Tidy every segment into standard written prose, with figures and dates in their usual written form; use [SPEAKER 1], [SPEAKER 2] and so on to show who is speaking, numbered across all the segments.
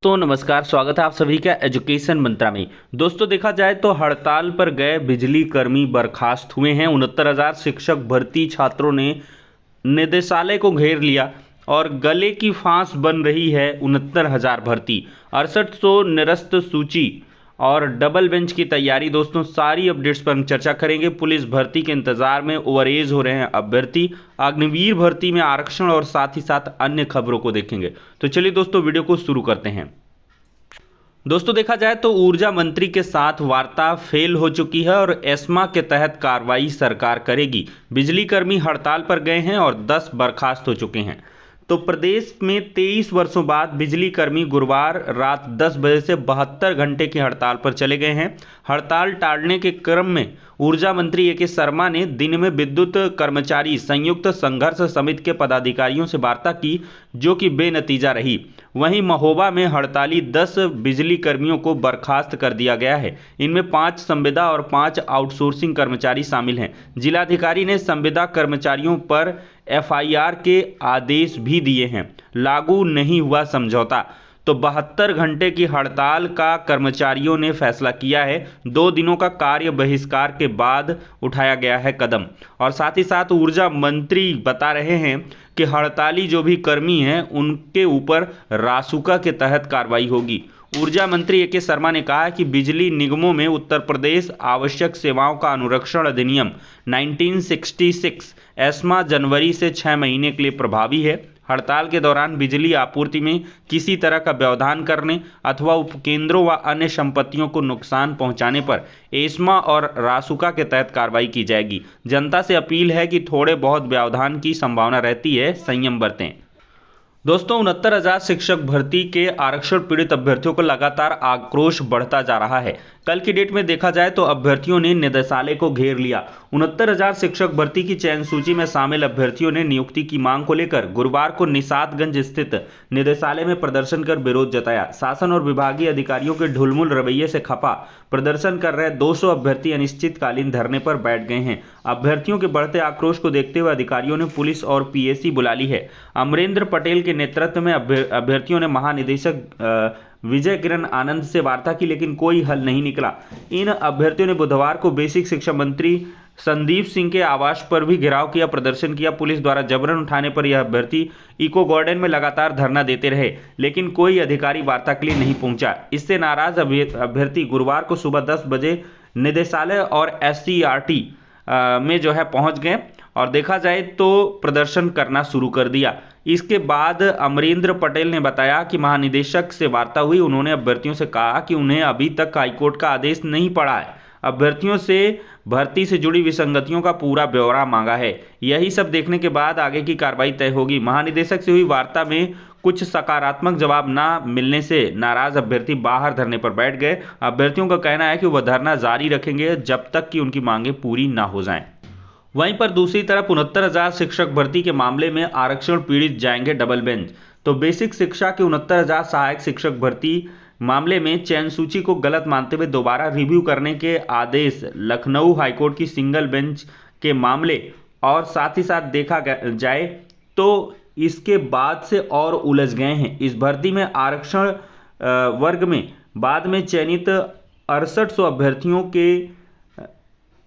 [SPEAKER 1] तो नमस्कार, स्वागत है आप सभी का एजुकेशन मंत्रा में। दोस्तों, देखा जाए तो हड़ताल पर गए बिजली कर्मी बर्खास्त हुए हैं। 69,000 शिक्षक भर्ती छात्रों ने निदेशालय को घेर लिया और गले की फांस बन रही है 69,000 भर्ती। 6800 निरस्त सूची और डबल बेंच की तैयारी। दोस्तों, सारी अपडेट्स पर हम चर्चा करेंगे। पुलिस भर्ती के इंतजार में ओवरएज हो रहे हैं अभ्यर्थी। अग्निवीर भर्ती में आरक्षण और साथ ही साथ अन्य खबरों को देखेंगे। तो चलिए दोस्तों, वीडियो को शुरू करते हैं। दोस्तों, देखा जाए तो ऊर्जा मंत्री के साथ वार्ता फेल हो चुकी है और एस्मा के तहत कार्रवाई सरकार करेगी। बिजली कर्मी हड़ताल पर गए हैं और 10 बर्खास्त हो चुके हैं। तो प्रदेश में 23 वर्षों बाद बिजली कर्मी गुरुवार रात 10 बजे से 72 घंटे की हड़ताल पर चले गए हैं। हड़ताल टालने के क्रम में ऊर्जा मंत्री ए के शर्मा ने दिन में विद्युत कर्मचारी संयुक्त संघर्ष समिति के पदाधिकारियों से वार्ता की, जो कि बेनतीजा रही। वहीं महोबा में हड़ताली 10 बिजली कर्मियों को बर्खास्त कर दिया गया है। इनमें 5 संविदा और 5 आउटसोर्सिंग कर्मचारी शामिल हैं। जिलाधिकारी ने संविदा कर्मचारियों पर एफआईआर के आदेश भी दिए हैं। लागू नहीं हुआ समझौता। तो 72 घंटे की हड़ताल का कर्मचारियों ने फैसला किया है। 2 दिनों का कार्य बहिष्कार के बाद उठाया गया है कदम। और साथ ही साथ ऊर्जा मंत्री बता रहे हैं कि हड़ताली जो भी कर्मी हैं उनके ऊपर रासुका के तहत कार्रवाई होगी। ऊर्जा मंत्री ए के शर्मा ने कहा कि बिजली निगमों में उत्तर प्रदेश आवश्यक सेवाओं का अनुरक्षण अधिनियम 1966 एस्मा जनवरी से 6 महीने के लिए प्रभावी है। हड़ताल के दौरान बिजली आपूर्ति में किसी तरह का व्यवधान करने अथवा उपकेंद्रों व अन्य संपत्तियों को नुकसान पहुंचाने पर एस्मा और रासुका के तहत कार्रवाई की जाएगी। जनता से अपील है कि थोड़े बहुत व्यवधान की संभावना रहती है, संयम बरतें। दोस्तों, 69,000 शिक्षक भर्ती के आरक्षण पीड़ित अभ्यर्थियों का लगातार आक्रोश बढ़ता जा रहा है। कल की डेट में देखा जाए तो अभ्यर्थियों ने निदेशालय को घेर लिया। 69,000 शिक्षक भर्ती की चयन सूची में शामिल अभ्यर्थियों ने नियुक्ति की मांग को लेकर गुरुवार को निषादगंज स्थित निदेशालय में प्रदर्शन कर विरोध जताया। शासन और विभागीय अधिकारियों के ढुलमुल रवैये से खफा प्रदर्शन कर रहे 200 अभ्यर्थी अनिश्चितकालीन धरने पर बैठ गए हैं। अभ्यर्थियों के बढ़ते आक्रोश को देखते हुए अधिकारियों ने पुलिस और पीएसी बुला ली है। अमरेंद्र पटेल के नेतृत्व में अभ्यर्थियों ने महानिदेशक विजय किरण आनंद से वार्ता की, लेकिन कोई हल नहीं निकला। इन अभ्यर्थियों ने बुधवार को बेसिक शिक्षा मंत्री संदीप सिंह के आवास पर भी घेराव किया, प्रदर्शन किया। पुलिस द्वारा जबरन उठाने पर यह अभ्यर्थी इको गार्डन में लगातार धरना देते रहे, लेकिन कोई अधिकारी वार्ता के लिए नहीं पहुंचा। इससे नाराज अभ्यर्थी गुरुवार को सुबह 10 बजे निदेशालय और एससीईआरटी में पहुंच गए और देखा जाए तो प्रदर्शन करना शुरू कर दिया। इसके बाद अमरेंद्र पटेल ने बताया कि महानिदेशक से वार्ता हुई। उन्होंने अभ्यर्थियों से कहा कि उन्हें अभी तक हाईकोर्ट का आदेश नहीं पड़ा है। अभ्यर्थियों से भर्ती से जुड़ी विसंगतियों का पूरा ब्यौरा मांगा है। यही सब देखने के बाद आगे की कार्रवाई तय होगी। महानिदेशक से हुई वार्ता में कुछ सकारात्मक जवाब न मिलने से नाराज अभ्यर्थी बाहर धरने पर बैठ गए। अभ्यर्थियों का कहना है कि वह धरना जारी रखेंगे जब तक कि उनकी मांगें पूरी न हो जाएं। वहीं पर दूसरी तरफ 69,000 शिक्षक भर्ती के मामले में आरक्षण पीड़ित जाएंगे डबल बेंच। तो बेसिक शिक्षा के 69,000 सहायक शिक्षक भर्ती मामले में चयन सूची को गलत मानते हुए दोबारा रिव्यू करने के आदेश लखनऊ हाईकोर्ट की सिंगल बेंच के मामले और साथ ही साथ देखा जाए तो इसके बाद से और उलझ गए हैं। इस भर्ती में आरक्षण वर्ग में बाद में चयनित 6800 अभ्यर्थियों के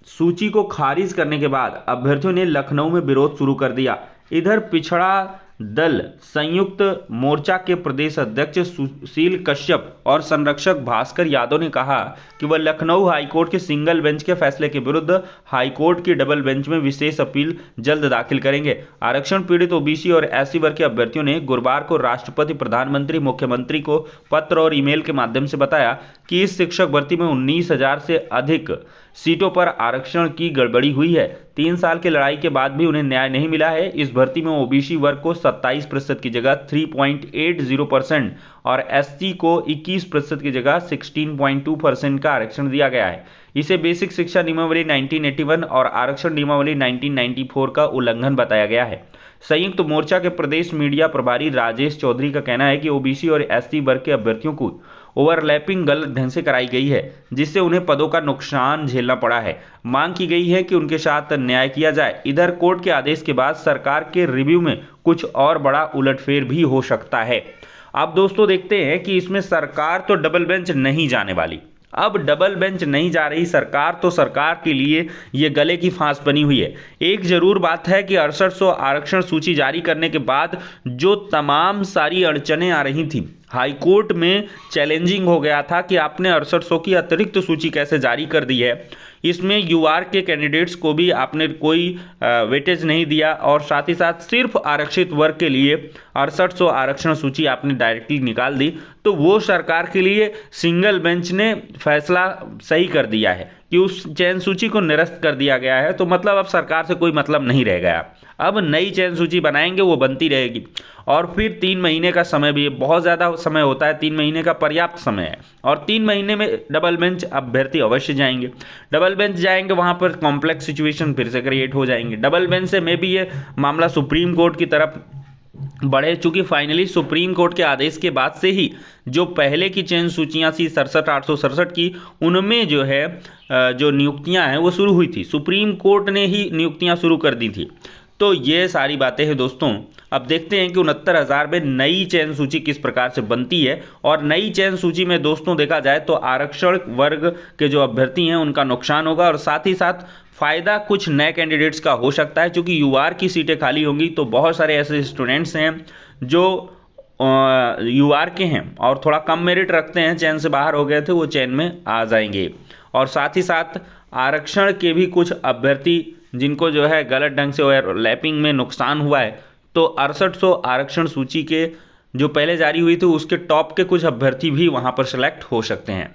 [SPEAKER 1] सूची को खारिज करने के बाद अभ्यर्थियों ने लखनऊ में विरोध शुरू कर दिया। इधर पिछड़ा दल संयुक्त मोर्चा के प्रदेश अध्यक्ष सुशील कश्यप और संरक्षक भास्कर यादव ने कहा कि वह लखनऊ हाईकोर्ट के सिंगल बेंच के फैसले के विरुद्ध हाईकोर्ट की डबल बेंच में विशेष अपील जल्द दाखिल करेंगे। आरक्षण पीड़ित ओबीसी और एससी वर्ग के अभ्यर्थियों ने गुरुवार को राष्ट्रपति, प्रधानमंत्री, मुख्यमंत्री को पत्र और ईमेल के माध्यम से बताया कि इस शिक्षक भर्ती में 19,000 से अधिक सीटों पर आरक्षण की गड़बड़ी हुई है। 3 साल की लड़ाई के बाद भी उन्हें न्याय नहीं मिला है। इस भर्ती में ओबीसी वर्ग को 27% की जगह 3.80% और एससी को 21% की जगह 16.2% का आरक्षण दिया गया है। इसे बेसिक शिक्षा नियमावली 1981 और आरक्षण नियमावली 1994 का उल्लंघन बताया गया है। संयुक्त मोर्चा के प्रदेश मीडिया प्रभारी राजेश चौधरी का कहना है कि ओबीसी और एससी वर्ग के अभ्यर्थियों को ओवरलैपिंग गलत ढंग से कराई गई है, जिससे उन्हें पदों का नुकसान झेलना पड़ा है। मांग की गई है कि उनके साथ न्याय किया जाए। इधर कोर्ट के आदेश के बाद सरकार के रिव्यू में कुछ और बड़ा उलटफेर भी हो सकता है। अब दोस्तों देखते हैं कि इसमें सरकार तो डबल बेंच नहीं जाने वाली। अब डबल बेंच नहीं जा रही सरकार, तो सरकार के लिए ये गले की फांस बनी हुई है। एक जरूर बात है कि 6800 आरक्षण सूची जारी करने के बाद जो तमाम सारी अड़चनें आ रही थी, हाईकोर्ट में चैलेंजिंग हो गया था कि आपने 6800 की अतिरिक्त सूची कैसे जारी कर दी है, इसमें यूआर के कैंडिडेट्स को भी आपने कोई वेटेज नहीं दिया, और साथ ही साथ सिर्फ आरक्षित वर्ग के लिए 6800 आरक्षण सूची आपने डायरेक्टली निकाल दी। तो वो सरकार के लिए सिंगल बेंच ने फैसला सही कर दिया है कि उस चयन सूची को निरस्त कर दिया गया है। तो मतलब अब सरकार से कोई मतलब नहीं रह गया। अब नई चयन सूची बनाएंगे, वो बनती रहेगी, और फिर 3 महीने का समय भी, बहुत ज़्यादा समय होता है, 3 महीने का पर्याप्त समय है, और 3 महीने में डबल बेंच अभ्यर्थी अवश्य जाएंगे। डबल बेंच जाएंगे, वहाँ पर कॉम्प्लेक्स सिचुएशन फिर से क्रिएट हो जाएंगे। डबल बेंच से में भी ये मामला सुप्रीम कोर्ट की तरफ बढ़े, चूंकि फाइनली सुप्रीम कोर्ट के आदेश के बाद से ही जो पहले की चयन सूचियां थी 67,867 की, उनमें जो है जो नियुक्तियां हैं वो शुरू हुई थी, सुप्रीम कोर्ट ने ही नियुक्तियां शुरू कर दी थी। तो ये सारी बातें हैं दोस्तों। अब देखते हैं कि 69,000 में नई चयन सूची किस प्रकार से बनती है। और नई चयन सूची में दोस्तों देखा जाए तो आरक्षण वर्ग के जो अभ्यर्थी हैं उनका नुकसान होगा, और साथ ही साथ फायदा कुछ नए कैंडिडेट्स का हो सकता है, क्योंकि यूआर की सीटें खाली होंगी। तो बहुत सारे ऐसे स्टूडेंट्स हैं जो यूआर के हैं और थोड़ा कम मेरिट रखते हैं, चयन से बाहर हो गए थे, वो चयन में आ जाएंगे। और साथ ही साथ आरक्षण के भी कुछ अभ्यर्थी जिनको जो है गलत ढंग से ओवरलैपिंग में नुकसान हुआ है, तो 6800 आरक्षण सूची के जो पहले जारी हुई थी उसके टॉप के कुछ अभ्यर्थी भी वहां पर सिलेक्ट हो सकते हैं।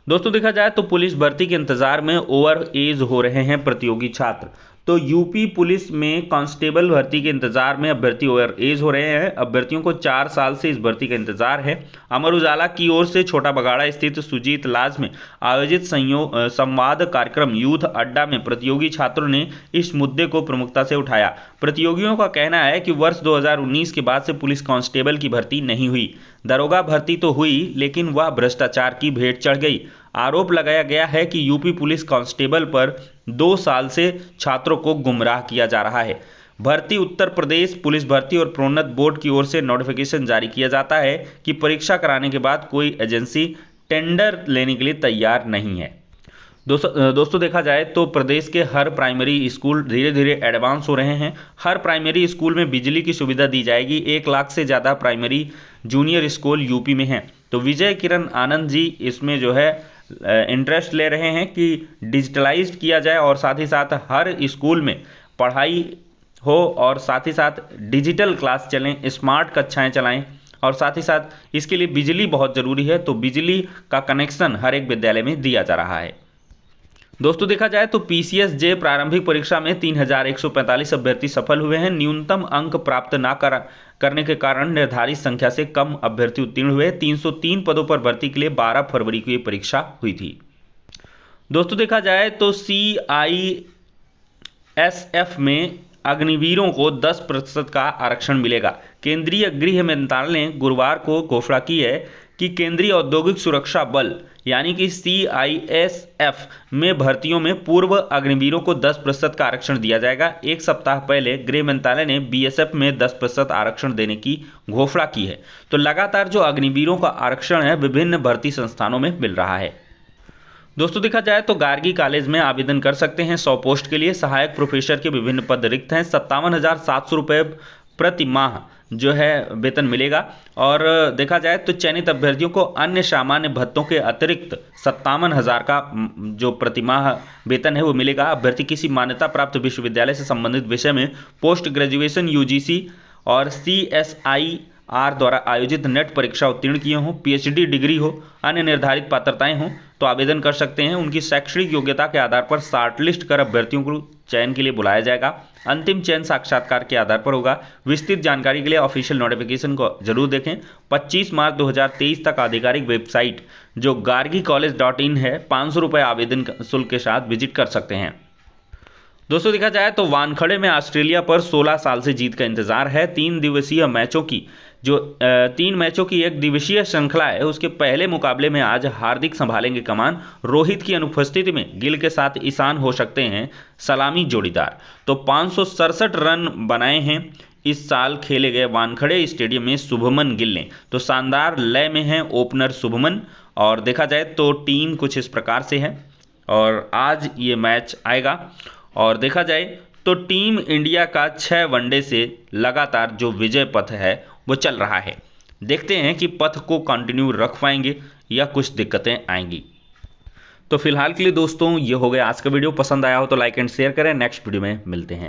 [SPEAKER 1] दोस्तों देखा जाए तो पुलिस भर्ती के इंतजार में ओवर एज हो रहे हैं प्रतियोगी छात्र। तो यूपी पुलिस में कांस्टेबल भर्ती के इंतजार में अभ्यर्थी ओवर एज हो रहे हैं। अभ्यर्थियों को 4 साल से इस भर्ती का इंतजार है। अमर उजाला की ओर से छोटा बगाड़ा स्थित सुजीत लाज में आयोजित संवाद कार्यक्रम यूथ अड्डा में प्रतियोगी छात्रों ने इस मुद्दे को प्रमुखता से उठाया। प्रतियोगियों का कहना है कि वर्ष 2019 के बाद से पुलिस कांस्टेबल की भर्ती नहीं हुई। दरोगा भर्ती तो हुई, लेकिन वह भ्रष्टाचार की भेंट चढ़ गई। आरोप लगाया गया है कि यूपी पुलिस कांस्टेबल पर 2 साल से छात्रों को गुमराह किया जा रहा है। भर्ती उत्तर प्रदेश पुलिस भर्ती और प्रोन्नत बोर्ड की ओर से नोटिफिकेशन जारी किया जाता है कि परीक्षा कराने के बाद कोई एजेंसी टेंडर लेने के लिए तैयार नहीं है। दोस्तों देखा जाए तो प्रदेश के हर प्राइमरी स्कूल धीरे धीरे एडवांस हो रहे हैं। हर प्राइमरी स्कूल में बिजली की सुविधा दी जाएगी। 1 लाख से ज़्यादा प्राइमरी जूनियर स्कूल यूपी में हैं। तो विजय किरण आनंद जी इसमें जो है इंटरेस्ट ले रहे हैं कि डिजिटलाइज्ड किया जाए, और साथ ही साथ हर स्कूल में पढ़ाई हो, और साथ ही साथ डिजिटल क्लास चलें, स्मार्ट कक्षाएं चलाएं, और साथ ही साथ इसके लिए बिजली बहुत ज़रूरी है। तो बिजली का कनेक्शन हर एक विद्यालय में दिया जा रहा है। दोस्तों देखा जाए तो पीसीएस जे प्रारंभिक परीक्षा में 3145 अभ्यर्थी सफल हुए हैं। न्यूनतम अंक प्राप्त न करने के कारण निर्धारित संख्या से कम अभ्यर्थी उत्तीर्ण हुए। 303 पदों पर भर्ती के लिए 12 फरवरी को ये परीक्षा हुई थी। दोस्तों देखा जाए तो सीआईएसएफ में अग्निवीरों को 10% का आरक्षण मिलेगा। केंद्रीय गृह मंत्रालय ने गुरुवार को घोषणा की है कि केंद्रीय औद्योगिक सुरक्षा बल यानी कि सीआईएसएफ में भर्तियों में पूर्व अग्निवीरों को 10% का आरक्षण दिया जाएगा। एक सप्ताह पहले गृह मंत्रालय ने बीएसएफ में 10% आरक्षण देने की घोषणा की है। तो लगातार जो अग्निवीरों का आरक्षण है विभिन्न भर्ती संस्थानों में मिल रहा है। दोस्तों देखा जाए तो गार्गी कॉलेज में आवेदन कर सकते हैं 100 पोस्ट के लिए। सहायक प्रोफेसर के विभिन्न पद रिक्त हैं। 57,700 रुपये प्रति माह जो है वेतन मिलेगा। और देखा जाए तो चयनित अभ्यर्थियों को अन्य सामान्य भत्तों के अतिरिक्त 57,000 का जो प्रतिमाह वेतन है वो मिलेगा। अभ्यर्थी किसी मान्यता प्राप्त विश्वविद्यालय से संबंधित विषय में पोस्ट ग्रेजुएशन यूजीसी और सीएसआईआर द्वारा आयोजित नेट परीक्षा उत्तीर्ण किए हों, पीएचडी डिग्री हो, अन्य निर्धारित पात्रताएं हों तो आवेदन कर सकते हैं। उनकी शैक्षणिक योग्यता के आधार पर शॉर्टलिस्ट कर अभ्यर्थियों को चयन के लिए बुलाया जाएगा। अंतिम चयन साक्षात्कार के आधार पर होगा। विस्तृत जानकारी के लिए ऑफिशियल नोटिफिकेशन को जरूर देखें। 25 मार्च 2023 तक आधिकारिक वेबसाइट जो gargicollege.in है 500 रुपये आवेदन शुल्क के साथ विजिट कर सकते हैं। दोस्तों देखा जाए तो वानखड़े में ऑस्ट्रेलिया पर 16 साल से जीत का इंतजार है। 3 मैचों की एक दिवसीय श्रृंखला है, उसके पहले मुकाबले में आज हार्दिक संभालेंगे कमान। रोहित की अनुपस्थिति में गिल के साथ ईशान हो सकते हैं सलामी जोड़ीदार। तो 567 रन बनाए हैं इस साल खेले गए वानखड़े स्टेडियम में शुभमन गिल ने। तो शानदार लय में है ओपनर शुभमन, और देखा जाए तो टीम कुछ इस प्रकार से है और आज ये मैच आएगा। और देखा जाए तो टीम इंडिया का 6 वनडे से लगातार जो विजय पथ है वो चल रहा है। देखते हैं कि पथ को कंटिन्यू रख पाएंगे या कुछ दिक्कतें आएंगी। तो फिलहाल के लिए दोस्तों ये हो गया आज का वीडियो। पसंद आया हो तो लाइक एंड शेयर करें। नेक्स्ट वीडियो में मिलते हैं।